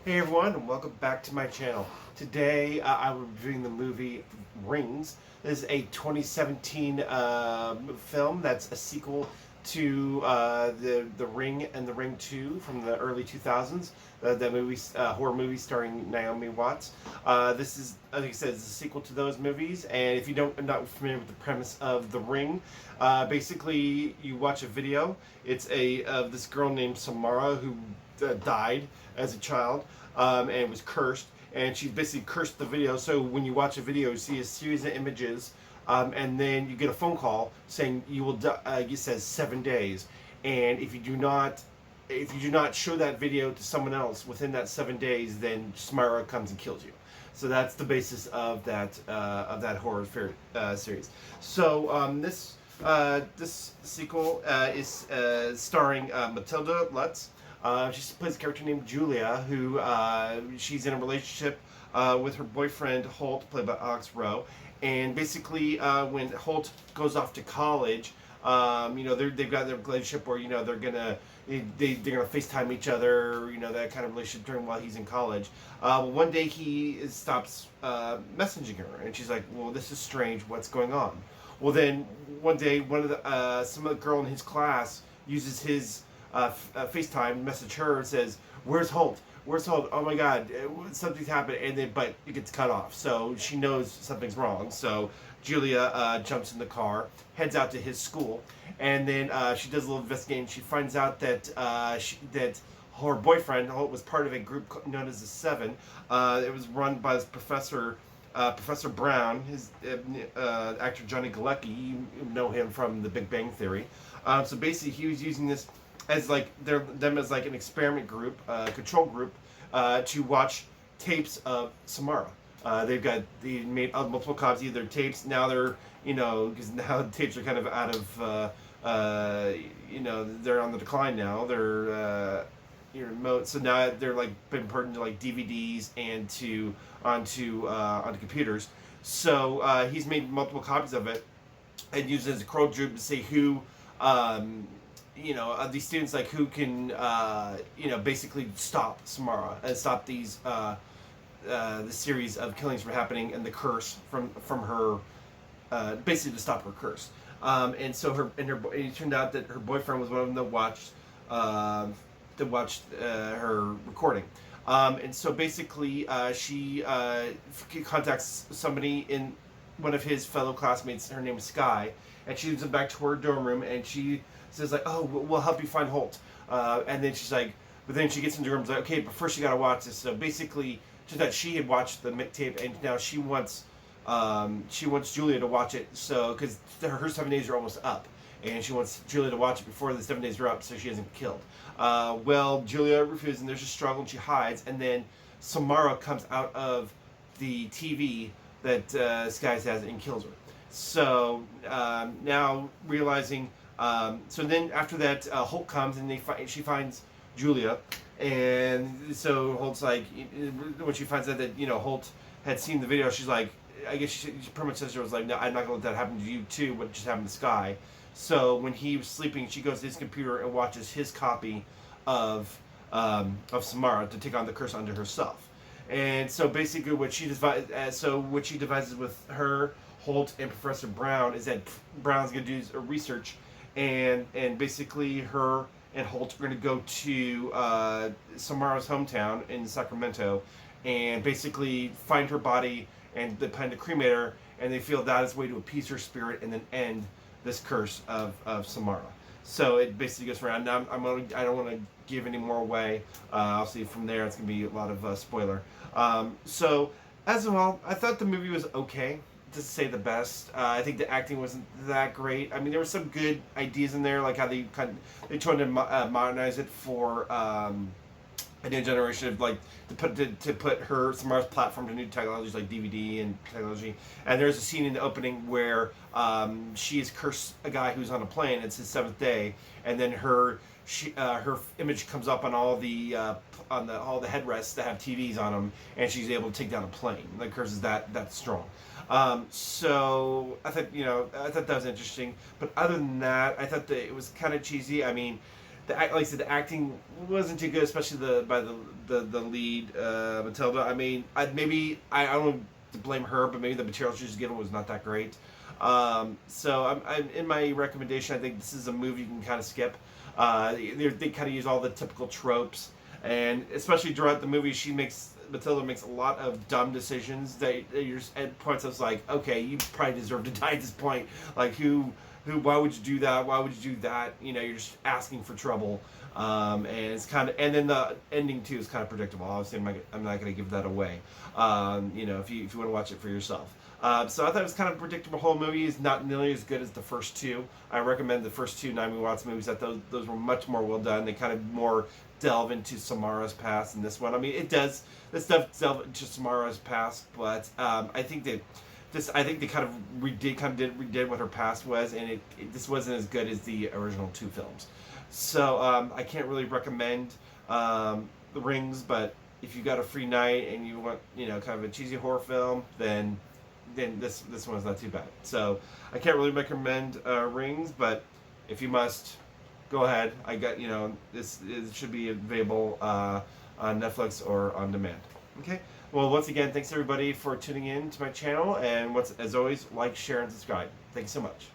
Hey everyone, and welcome back to my channel. Today I will be reviewing the movie Rings. This is a 2017 film that's a sequel to the Ring and the Ring 2 from the early 2000s. The movie, horror movie starring Naomi Watts. This is, like I said, it's a sequel to those movies. And if you don't, are not familiar with the premise of The Ring, basically you watch a video. It's of this girl named Samara who died as a child and was cursed. And she basically cursed the video. So when you watch a video, you see a series of images, and then you get a phone call saying you will die. It says 7 days, and if you do not show that video to someone else within that 7 days, then Samara comes and kills you. So that's the basis of that horror series. So this sequel is starring Matilda Lutz. She plays a character named Julia, who she's in a relationship with her boyfriend Holt, played by Alex Rowe. And basically, when Holt goes off to college, they've got their relationship where they're gonna FaceTime each other, that kind of relationship while he's in college. One day he stops messaging her, and she's like, "Well, this is strange. What's going on?" Well, then one day, some of the girl in his class uses his FaceTime, message her, and says, "Where's Holt? Where's Holt? Oh my God, something's happened." And then, but it gets cut off, so she knows something's wrong. So Julia jumps in the car, heads out to his school, and then she does a little investigating. She finds out that that her boyfriend Holt was part of a group known as the Seven. It was run by this professor. Professor Brown, his actor Johnny Galecki, you know him from The Big Bang Theory. So basically, he was using this as them as like an experiment group, control group, to watch tapes of Samara. They made multiple copies of their tapes. Now they're because now the tapes are kind of out of they're on the decline now. They're remote, so now they're been put into DVDs and onto computers. So he's made multiple copies of it and used it as a control group to see who. These students who can basically stop Samara and stop these the series of killings from happening and the curse from her, basically to stop her curse. And so it turned out that her boyfriend was one of them that watched her recording. And so basically she contacts somebody in one of his fellow classmates. Her name is Sky, and she leads him back to her dorm room, and she says "Oh, we'll help you find Holt." And then she's like, but then she gets into her room, like, "Okay, but first you got to watch this." So basically, just that she had watched the tape, and now she wants Julia to watch it. So because her 7 days are almost up, and she wants Julia to watch it before the 7 days are up, so she isn't killed. Well, Julia refuses, and there's a struggle, and she hides, and then Samara comes out of the TV that Sky has and kills her. So now realizing, so then after that, Holt comes and she finds Julia, and so Holt's like, when she finds out that Holt had seen the video, she's like, I guess she pretty much says she was like, "No, I'm not gonna let that happen to you too. What just happened to Sky?" So when he was sleeping, she goes to his computer and watches his copy of Samara to take on the curse onto herself. And so basically, what she devises with her, Holt, and Professor Brown is that Brown's going to do a research, and basically her and Holt are going to go to Samara's hometown in Sacramento, and basically find her body and plan to cremate her. And they feel that is a way to appease her spirit and then end this curse of Samara. So it basically goes around. Now I don't want to give any more away. Obviously, from there it's going to be a lot of spoiler. So as of all, I thought the movie was okay, to say the best. I think the acting wasn't that great. I mean, there were some good ideas in there, like how they tried to modernize it for a new generation of to put her Samara's platform to new technologies like DVD and technology. And there's a scene in the opening where she has cursed a guy who's on a plane. It's his 7th day, and then her image comes up on all the headrests that have TVs on them, and she's able to take down a plane. The curse is that strong. So I thought that was interesting. But other than that, I thought that it was kind of cheesy. I mean, like I said, the acting wasn't too good, especially the lead Matilda. I mean, I don't know to blame her, but maybe the material she was given was not that great. So I'm in my recommendation. I think this is a movie you can kind of skip. They kind of use all the typical tropes, and especially throughout the movie, Matilda makes a lot of dumb decisions that you're at points. I was like, okay, you probably deserve to die at this point. Like why would you do that? Why would you do that? You know, you're just asking for trouble. And it's kind of, and then the ending too is kind of predictable. Obviously, I'm not going to give that away. You know, if you want to watch it for yourself. So I thought it was kind of a predictable. Whole movie is not nearly as good as the first two. I recommend the first two Naomi Watts movies. That those were much more well done. They kind of more delve into Samara's past in this one. I mean, it does. This stuff delve into Samara's past, but I think that. I think they kind of redid what her past was, and this wasn't as good as the original two films. So I can't really recommend The Rings, but if you got a free night and you want, you know, kind of a cheesy horror film, then this one's not too bad. So I can't really recommend Rings, but if you must, go ahead. I got, you know, this should be available on Netflix or on demand. Okay. Well, once again, thanks everybody for tuning in to my channel, and as always, like, share, and subscribe. Thank you so much.